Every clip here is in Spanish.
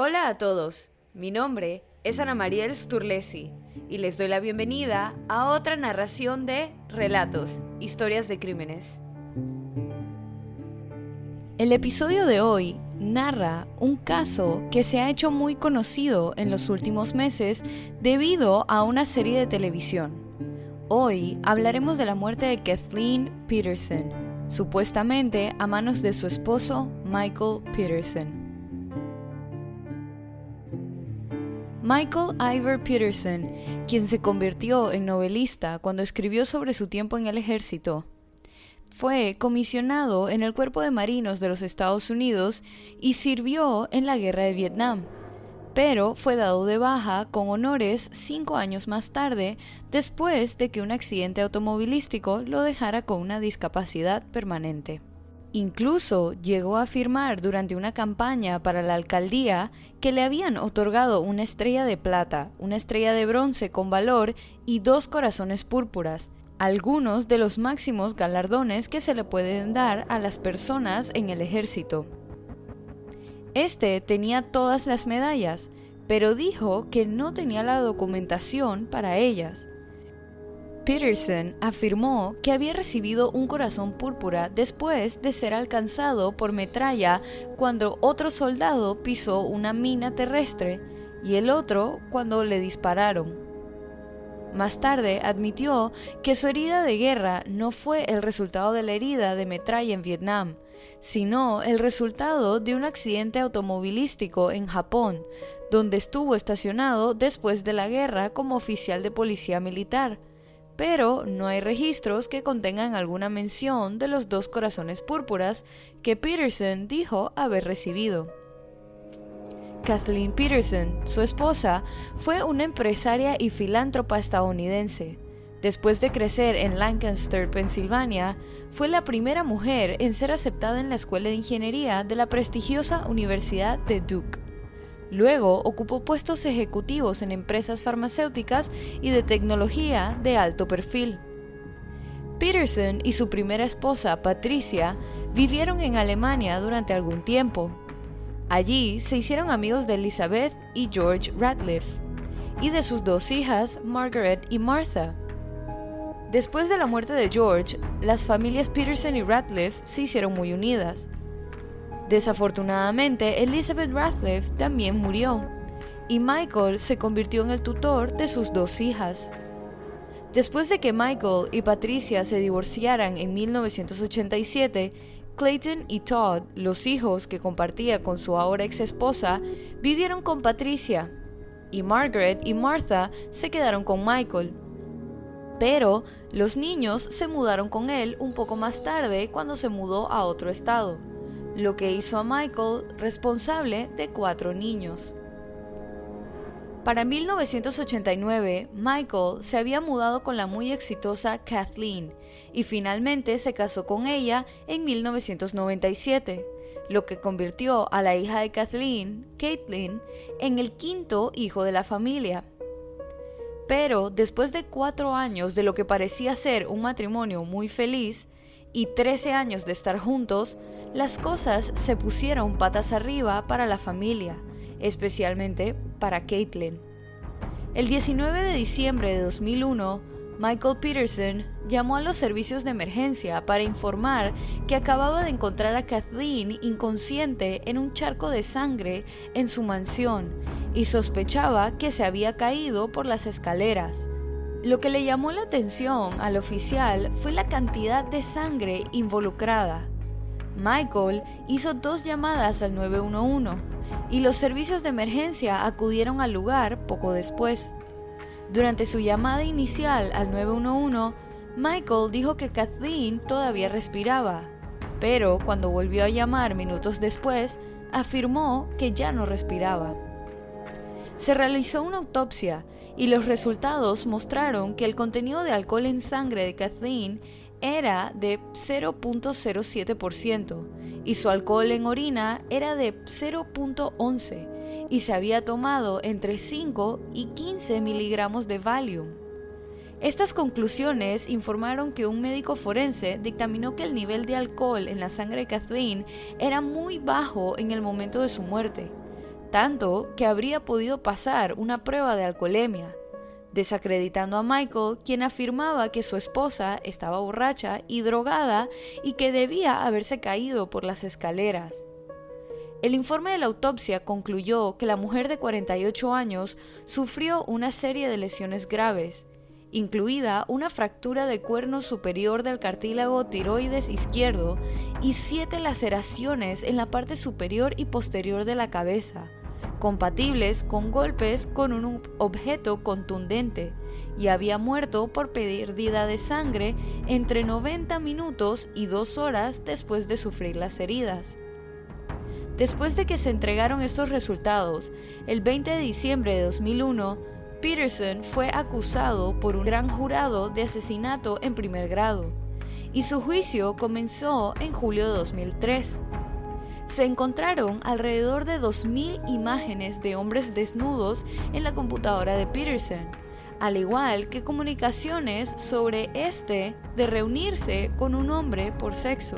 Hola a todos, mi nombre es Ana Mariel Sturlesi y les doy la bienvenida a otra narración de Relatos, Historias de Crímenes. El episodio de hoy narra un caso que se ha hecho muy conocido en los últimos meses debido a una serie de televisión. Hoy hablaremos de la muerte de Kathleen Peterson, supuestamente a manos de su esposo Michael Peterson. Michael Ivor Peterson, quien se convirtió en novelista cuando escribió sobre su tiempo en el ejército, fue comisionado en el Cuerpo de Marinos de los Estados Unidos y sirvió en la Guerra de Vietnam, pero fue dado de baja con honores 5 años más tarde, después de que un accidente automovilístico lo dejara con una discapacidad permanente. Incluso llegó a afirmar durante una campaña para la alcaldía que le habían otorgado una estrella de plata, una estrella de bronce con valor y 2 corazones púrpuras, algunos de los máximos galardones que se le pueden dar a las personas en el ejército. Este tenía todas las medallas, pero dijo que no tenía la documentación para ellas. Peterson afirmó que había recibido un corazón púrpura después de ser alcanzado por metralla cuando otro soldado pisó una mina terrestre y el otro cuando le dispararon. Más tarde admitió que su herida de guerra no fue el resultado de la herida de metralla en Vietnam, sino el resultado de un accidente automovilístico en Japón, donde estuvo estacionado después de la guerra como oficial de policía militar. Pero no hay registros que contengan alguna mención de los 2 corazones púrpuras que Peterson dijo haber recibido. Kathleen Peterson, su esposa, fue una empresaria y filántropa estadounidense. Después de crecer en Lancaster, Pensilvania, fue la primera mujer en ser aceptada en la Escuela de Ingeniería de la prestigiosa Universidad de Duke. Luego ocupó puestos ejecutivos en empresas farmacéuticas y de tecnología de alto perfil. Peterson y su primera esposa, Patricia, vivieron en Alemania durante algún tiempo. Allí se hicieron amigos de Elizabeth y George Ratliff, y de sus 2 hijas, Margaret y Martha. Después de la muerte de George, las familias Peterson y Ratliff se hicieron muy unidas. Desafortunadamente, Elizabeth Ratliff también murió, y Michael se convirtió en el tutor de sus 2 hijas. Después de que Michael y Patricia se divorciaran en 1987, Clayton y Todd, los hijos que compartía con su ahora ex esposa, vivieron con Patricia, y Margaret y Martha se quedaron con Michael. Pero los niños se mudaron con él un poco más tarde cuando se mudó a otro estado, lo que hizo a Michael responsable de 4 niños. Para 1989, Michael se había mudado con la muy exitosa Kathleen y finalmente se casó con ella en 1997, lo que convirtió a la hija de Kathleen, Caitlin, en el 5º hijo de la familia. Pero después de 4 años de lo que parecía ser un matrimonio muy feliz y 13 años de estar juntos, las cosas se pusieron patas arriba para la familia, especialmente para Caitlin. El 19 de diciembre de 2001, Michael Peterson llamó a los servicios de emergencia para informar que acababa de encontrar a Kathleen inconsciente en un charco de sangre en su mansión y sospechaba que se había caído por las escaleras. Lo que le llamó la atención al oficial fue la cantidad de sangre involucrada. Michael hizo 2 llamadas al 911 y los servicios de emergencia acudieron al lugar poco después. Durante su llamada inicial al 911, Michael dijo que Kathleen todavía respiraba, pero cuando volvió a llamar minutos después, afirmó que ya no respiraba. Se realizó una autopsia y los resultados mostraron que el contenido de alcohol en sangre de Kathleen era de 0.07% y su alcohol en orina era de 0.11 y se había tomado entre 5 y 15 miligramos de Valium. Estas conclusiones informaron que un médico forense dictaminó que el nivel de alcohol en la sangre de Kathleen era muy bajo en el momento de su muerte, tanto que habría podido pasar una prueba de alcoholemia, desacreditando a Michael, quien afirmaba que su esposa estaba borracha y drogada y que debía haberse caído por las escaleras. El informe de la autopsia concluyó que la mujer de 48 años sufrió una serie de lesiones graves, incluida una fractura de cuerno superior del cartílago tiroides izquierdo y 7 laceraciones en la parte superior y posterior de la cabeza, compatibles con golpes con un objeto contundente, y había muerto por pérdida de sangre entre 90 minutos y 2 horas después de sufrir las heridas. Después de que se entregaron estos resultados, el 20 de diciembre de 2001, Peterson fue acusado por un gran jurado de asesinato en primer grado, y su juicio comenzó en julio de 2003. Se encontraron alrededor de 2.000 imágenes de hombres desnudos en la computadora de Peterson, al igual que comunicaciones sobre de reunirse con un hombre por sexo.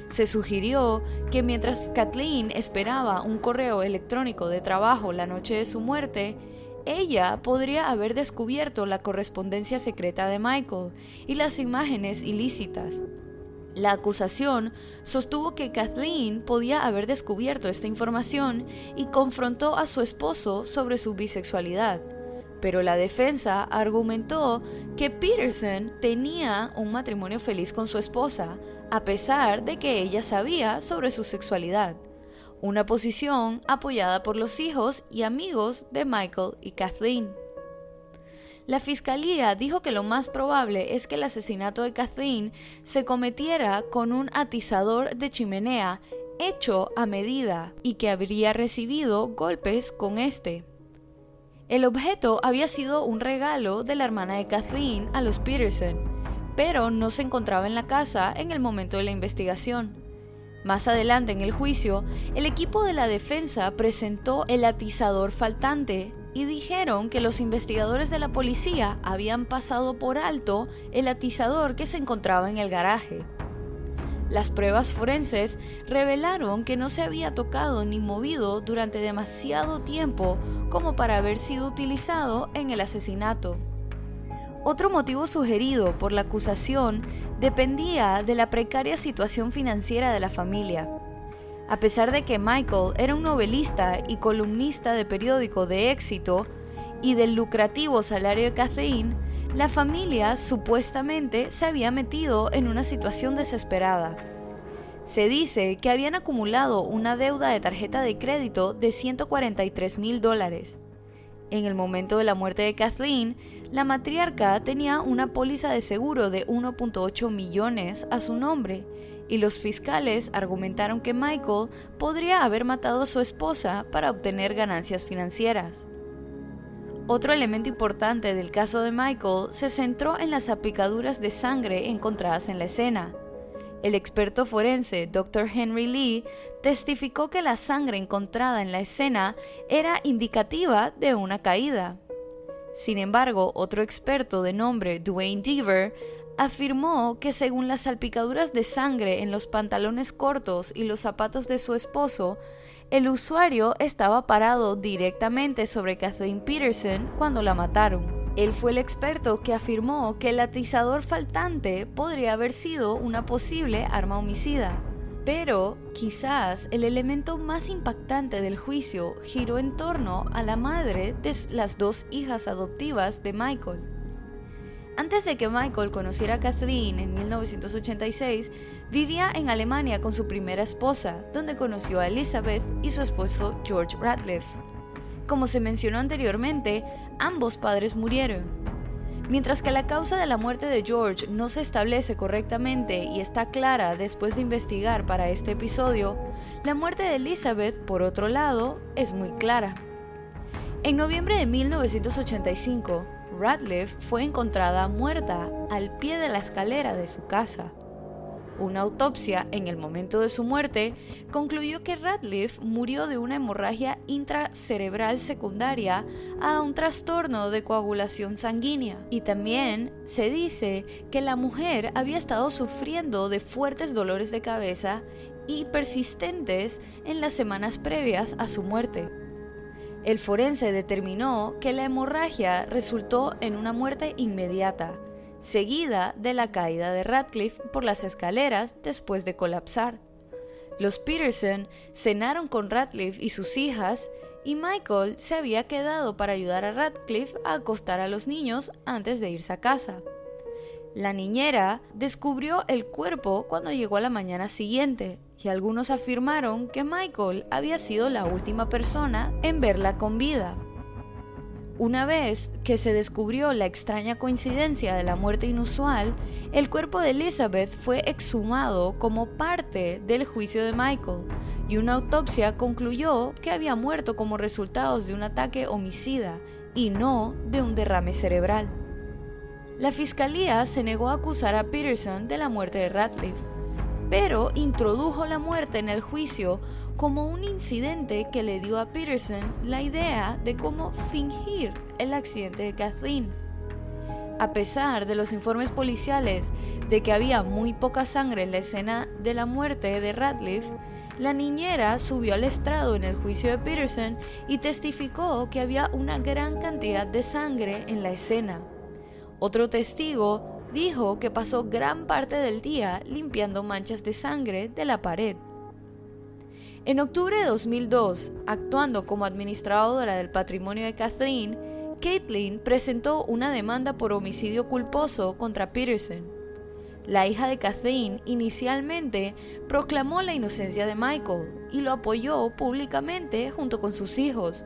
Se sugirió que mientras Kathleen esperaba un correo electrónico de trabajo la noche de su muerte, ella podría haber descubierto la correspondencia secreta de Michael y las imágenes ilícitas. La acusación sostuvo que Kathleen podía haber descubierto esta información y confrontó a su esposo sobre su bisexualidad, pero la defensa argumentó que Peterson tenía un matrimonio feliz con su esposa, a pesar de que ella sabía sobre su sexualidad, una posición apoyada por los hijos y amigos de Michael y Kathleen. La fiscalía dijo que lo más probable es que el asesinato de Kathleen se cometiera con un atizador de chimenea hecho a medida y que habría recibido golpes con este. El objeto había sido un regalo de la hermana de Kathleen a los Peterson, pero no se encontraba en la casa en el momento de la investigación. Más adelante en el juicio, el equipo de la defensa presentó el atizador faltante y dijeron que los investigadores de la policía habían pasado por alto el atizador que se encontraba en el garaje. Las pruebas forenses revelaron que no se había tocado ni movido durante demasiado tiempo como para haber sido utilizado en el asesinato. Otro motivo sugerido por la acusación dependía de la precaria situación financiera de la familia. A pesar de que Michael era un novelista y columnista de periódico de éxito y del lucrativo salario de Kathleen, la familia supuestamente se había metido en una situación desesperada. Se dice que habían acumulado una deuda de tarjeta de crédito de $143,000. En el momento de la muerte de Kathleen, la matriarca tenía una póliza de seguro de 1.8 millones a su nombre, y los fiscales argumentaron que Michael podría haber matado a su esposa para obtener ganancias financieras. Otro elemento importante del caso de Michael se centró en las salpicaduras de sangre encontradas en la escena. El experto forense Dr. Henry Lee testificó que la sangre encontrada en la escena era indicativa de una caída. Sin embargo, otro experto de nombre Duane Deaver afirmó que según las salpicaduras de sangre en los pantalones cortos y los zapatos de su esposo, el usuario estaba parado directamente sobre Kathleen Peterson cuando la mataron. Él fue el experto que afirmó que el atizador faltante podría haber sido una posible arma homicida. Pero quizás el elemento más impactante del juicio giró en torno a la madre de las dos hijas adoptivas de Michael. Antes de que Michael conociera a Kathleen en 1986, vivía en Alemania con su primera esposa, donde conoció a Elizabeth y su esposo George Ratliff. Como se mencionó anteriormente, ambos padres murieron. Mientras que la causa de la muerte de George no se establece correctamente y está clara después de investigar para este episodio, la muerte de Elizabeth, por otro lado, es muy clara. En noviembre de 1985, Ratliff fue encontrada muerta al pie de la escalera de su casa. Una autopsia en el momento de su muerte concluyó que Ratliff murió de una hemorragia intracerebral secundaria a un trastorno de coagulación sanguínea. Y también se dice que la mujer había estado sufriendo de fuertes dolores de cabeza y persistentes en las semanas previas a su muerte. El forense determinó que la hemorragia resultó en una muerte inmediata, seguida de la caída de Radcliffe por las escaleras después de colapsar. Los Peterson cenaron con Radcliffe y sus hijas, y Michael se había quedado para ayudar a Radcliffe a acostar a los niños antes de irse a casa. La niñera descubrió el cuerpo cuando llegó a la mañana siguiente, y algunos afirmaron que Michael había sido la última persona en verla con vida. Una vez que se descubrió la extraña coincidencia de la muerte inusual, el cuerpo de Elizabeth fue exhumado como parte del juicio de Michael, y una autopsia concluyó que había muerto como resultado de un ataque homicida y no de un derrame cerebral. La fiscalía se negó a acusar a Peterson de la muerte de Radcliffe, pero introdujo la muerte en el juicio como un incidente que le dio a Peterson la idea de cómo fingir el accidente de Kathleen. A pesar de los informes policiales de que había muy poca sangre en la escena de la muerte de Radcliffe, la niñera subió al estrado en el juicio de Peterson y testificó que había una gran cantidad de sangre en la escena. Otro testigo dijo que pasó gran parte del día limpiando manchas de sangre de la pared. En octubre de 2002, actuando como administradora del patrimonio de Kathleen, Caitlin presentó una demanda por homicidio culposo contra Peterson. La hija de Kathleen inicialmente proclamó la inocencia de Michael y lo apoyó públicamente junto con sus hijos,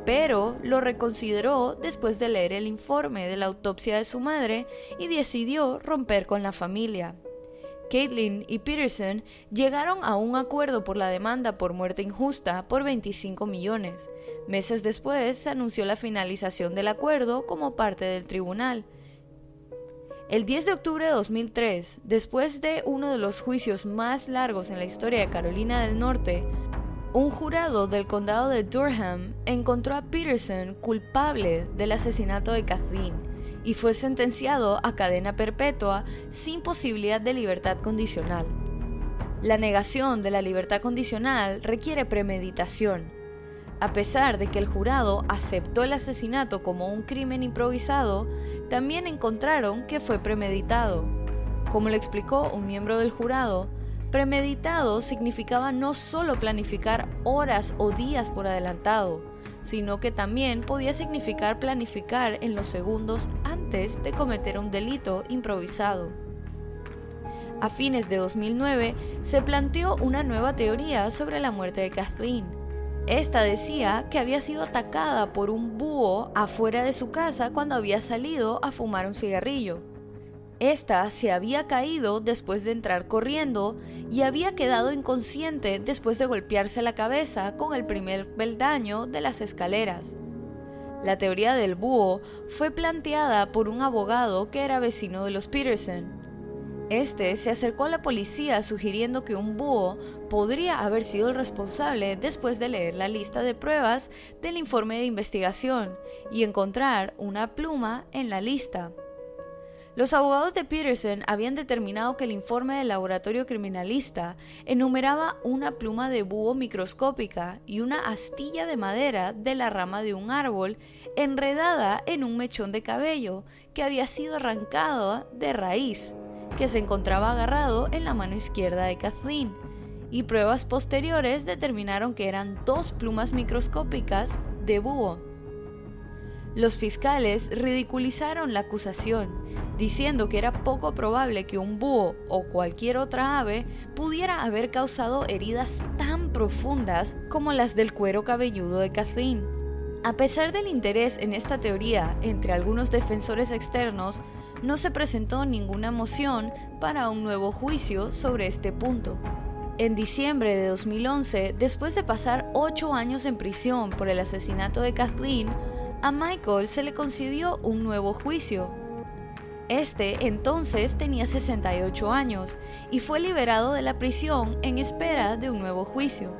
pero lo reconsideró después de leer el informe de la autopsia de su madre y decidió romper con la familia. Caitlin y Peterson llegaron a un acuerdo por la demanda por muerte injusta por 25 millones. Meses después se anunció la finalización del acuerdo como parte del tribunal. El 10 de octubre de 2003, después de uno de los juicios más largos en la historia de Carolina del Norte, un jurado del condado de Durham encontró a Peterson culpable del asesinato de Kathleen y fue sentenciado a cadena perpetua sin posibilidad de libertad condicional. La negación de la libertad condicional requiere premeditación. A pesar de que el jurado aceptó el asesinato como un crimen improvisado, también encontraron que fue premeditado. Como le explicó un miembro del jurado, premeditado significaba no solo planificar horas o días por adelantado, sino que también podía significar planificar en los segundos antes de cometer un delito improvisado. A fines de 2009 se planteó una nueva teoría sobre la muerte de Kathleen. Esta decía que había sido atacada por un búho afuera de su casa cuando había salido a fumar un cigarrillo. Esta se había caído después de entrar corriendo y había quedado inconsciente después de golpearse la cabeza con el primer peldaño de las escaleras. La teoría del búho fue planteada por un abogado que era vecino de los Peterson. Este se acercó a la policía sugiriendo que un búho podría haber sido el responsable después de leer la lista de pruebas del informe de investigación y encontrar una pluma en la lista. Los abogados de Peterson habían determinado que el informe del laboratorio criminalista enumeraba una pluma de búho microscópica y una astilla de madera de la rama de un árbol enredada en un mechón de cabello que había sido arrancado de raíz, que se encontraba agarrado en la mano izquierda de Kathleen, y pruebas posteriores determinaron que eran 2 plumas microscópicas de búho. Los fiscales ridiculizaron la acusación, diciendo que era poco probable que un búho o cualquier otra ave pudiera haber causado heridas tan profundas como las del cuero cabelludo de Kathleen. A pesar del interés en esta teoría entre algunos defensores externos, no se presentó ninguna moción para un nuevo juicio sobre este punto. En diciembre de 2011, después de pasar 8 años en prisión por el asesinato de Kathleen, a Michael se le concedió un nuevo juicio. Este entonces tenía 68 años y fue liberado de la prisión en espera de un nuevo juicio,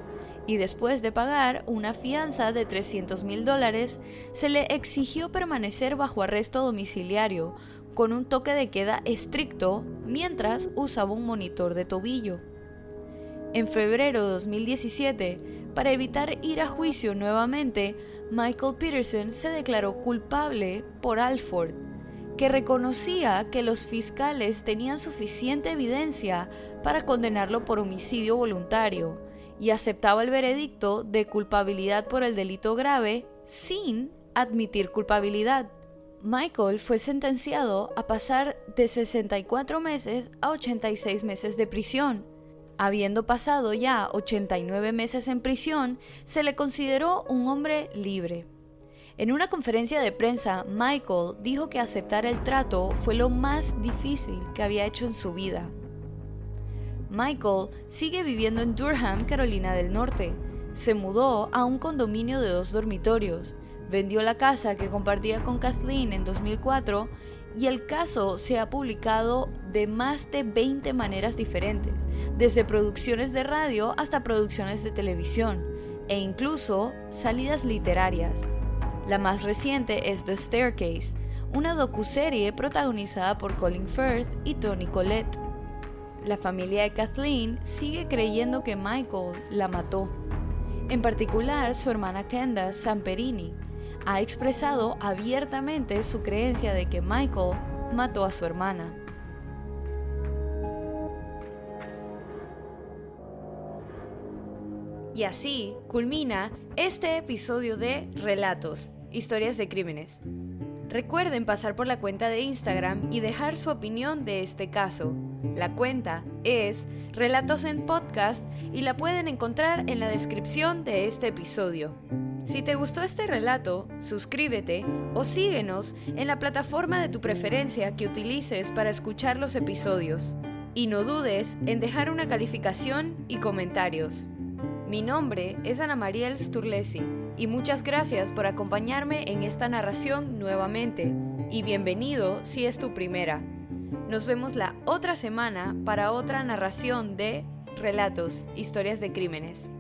y después de pagar una fianza de $300,000, se le exigió permanecer bajo arresto domiciliario con un toque de queda estricto mientras usaba un monitor de tobillo. En febrero de 2017, Para evitar ir a juicio nuevamente, Michael Peterson se declaró culpable por Alford, que reconocía que los fiscales tenían suficiente evidencia para condenarlo por homicidio voluntario y aceptaba el veredicto de culpabilidad por el delito grave sin admitir culpabilidad. Michael fue sentenciado a pasar de 64 meses a 86 meses de prisión. Habiendo pasado ya 89 meses en prisión, se le consideró un hombre libre. En una conferencia de prensa, Michael dijo que aceptar el trato fue lo más difícil que había hecho en su vida. Michael sigue viviendo en Durham, Carolina del Norte. Se mudó a un condominio de 2 dormitorios, vendió la casa que compartía con Kathleen en 2004 y el caso se ha publicado de más de 20 maneras diferentes, desde producciones de radio hasta producciones de televisión e incluso salidas literarias. La más reciente es The Staircase, una docuserie protagonizada por Colin Firth y Toni Collette. La familia de Kathleen sigue creyendo que Michael la mató. En particular, su hermana Candace Samperini ha expresado abiertamente su creencia de que Michael mató a su hermana. Y así culmina este episodio de Relatos, Historias de Crímenes. Recuerden pasar por la cuenta de Instagram y dejar su opinión de este caso. La cuenta es Relatos en Podcast y la pueden encontrar en la descripción de este episodio. Si te gustó este relato, suscríbete o síguenos en la plataforma de tu preferencia que utilices para escuchar los episodios. Y no dudes en dejar una calificación y comentarios. Mi nombre es Ana Mariel Sturlesi y muchas gracias por acompañarme en esta narración nuevamente. Y bienvenido si es tu primera. Nos vemos la otra semana para otra narración de Relatos, Historias de Crímenes.